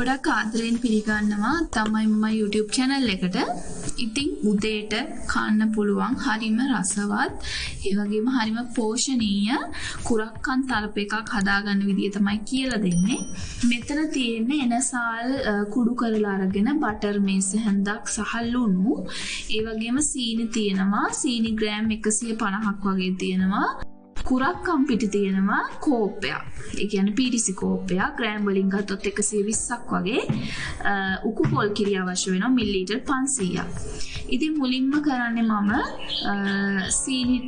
ගොඩක් ආදරෙන් පිළිගන්නවා තමයි මම YouTube channel එකට. ඉතින් උදේට කන්න පුළුවන් හරිම රසවත් ඒ වගේම හරිම පෝෂණීය කුරක්කන් තලප එකක් හදාගන්න විදිය තමයි කියලා දෙන්නේ. මෙතන තියෙන්නේ එනසාල් කුඩු කරලා අරගෙන බටර් මේස හැන්දක් සහ ලුණු. ඒ වගේම සීනි තියෙනවා. සීනි ග්‍රෑම් 150ක් වගේ තියෙනවා. කුරක්කම් පිටි තියෙනවා කෝප්පයක්. ඒ කියන්නේ පීරිසි කෝප්පයක්. ග්‍රෑම් වලින් ගත්තොත් 120ක් වගේ. උකු පොල් කිරි අවශ්‍ය වෙනවා මිලිලීටර් 500ක්. ඉතින් මුලින්ම කරන්නේ මම සීනි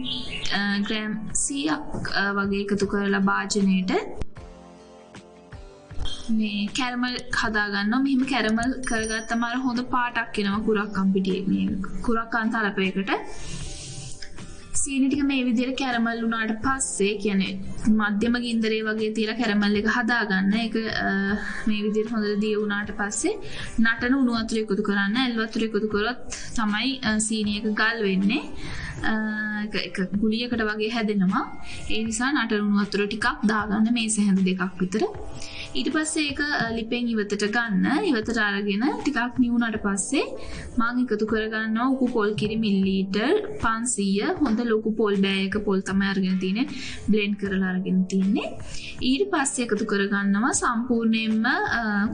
ග්‍රෑම් 100ක් වගේ එකතු කරලා භාජනයේට මේ කැරමල් හදා ගන්නවා. මෙහිම කැරමල් කරගත්තම අර හොඳ පාටක් එනවා කුරක්කම් පිටියේ මේ කුරක්කන් තලපයකට. සීනි ටික මේ විදිහට කැරමල් වුණාට පස්සේ කියන්නේ මධ්‍යම ගින්දරේ වගේ තියලා කැරමල් එක හදා ගන්න. ඒක මේ විදිහට හොඳට දිය වුණාට පස්සේ නටන උණු වතුර එකතු කරන්න. එල් වතුර එකතු කරොත් තමයි සීනි එක ගල් වෙන්නේ. එක ගුලියකට වගේ හැදෙනවා. ඒ නිසා නටන උණු වතුර ටිකක් දාගන්න මේස හැඳ දෙකක් විතර. ඊට පස්සේ ඒක ලිපෙන් ඉවතට ගන්න. ඉවතට අරගෙන ටිකක් නිවුණාට පස්සේ මම එකතු කරගන්නවා උකු පොල් කිරි මිලිලීටර් 500. හොඳ ලොකු පොල් බෑයක පොල් තමයි අරගෙන තියෙන්නේ. බ්ලෙන්ඩ් කරලා අරගෙන තියෙන්නේ. ඊට පස්සේ එකතු කරගන්නවා සම්පූර්ණයෙන්ම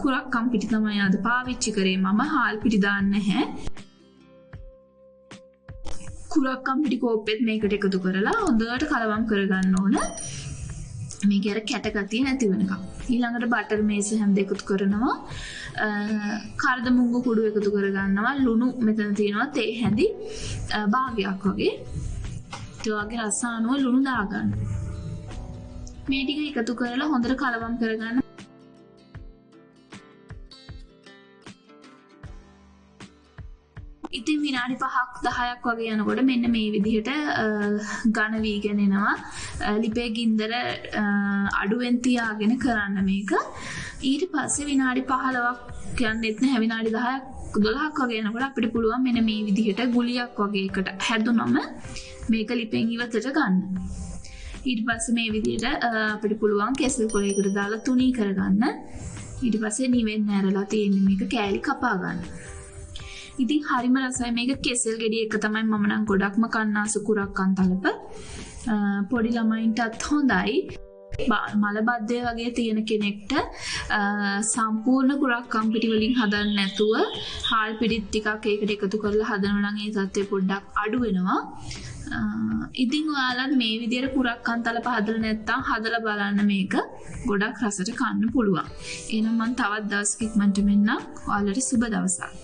කුරක්කම් පිටි තමයි අද පාවිච්චි කරේ මම. හාල් පිටි දාන්නේ නැහැ. කුරක්කම් පිටි කෝප්පෙත් මේකට එකතු කරලා හොඳට කලවම් කරගන්න ඕන. මේක අර කැට ගතිය නැති වෙනකම්. ඊළඟට බටර් මේස හැන්ද එකතු කරනවා. කරදමුංගු කුඩු එකතු කරගන්නවා. ලුණු මෙතන තියෙනවා තේ හැඳි භාගයක් වගේ. ඒ වගේ රස අනුව ලුණු දාගන්න. මේ ටික එකතු කරලා හොඳට කලවම් කරගන්න. ඉතින් විනාඩි 5ක් 10ක් වගේ යනකොට මෙන්න මේ විදිහට ඝන වීගෙන එනවා. ලිපේ ගින්දර අඩුවෙන් තියාගෙන කරන්න මේක. ඊට පස්සේ විනාඩි 15ක් යන්නෙත් නැහැ. විනාඩි 10ක් 12ක් වගේ යනකොට අපිට පුළුවන් මෙන්න මේ විදිහට ගුලියක් වගේ එකට හැදුනම මේක ලිපෙන් ඉවතට ගන්න. ඊට පස්සේ මේ විදිහට අපිට පුළුවන් කෙසෙල් කොලයකට දාලා තුනී කරගන්න. ඊට පස්සේ නිවෙන්න ඇරලා තියෙන්නේ මේක කෑලි කපා ගන්න. ඉතින් හරිම රසයි මේක. කෙසෙල් ගෙඩි එක තමයි මම නම් ගොඩක්ම කන්නාසු කුරක්කන් තලප. පොඩි ළමයින්ටත් හොඳයි. මලබද්ධය වගේ තියෙන කෙනෙක්ට සම්පූර්ණ කුරක්කම් පිටි වලින් හදන්න නැතුව හාල් පිටිත් ටිකක් ඒකට එකතු කරලා හදනවා නම් ඒ තත්ත්වය පොඩ්ඩක් අඩු වෙනවා. ඉතින් ඔයාලත් මේ විදිහට කුරක්කන් තලප හදලා නැත්නම් හදලා බලන්න මේක. ගොඩක් රසට කන්න පුළුවන්. එහෙනම් මම තවත් දවසක ඉක්මනට මෙන්නම්. ඔයාලට සුබ දවසක්.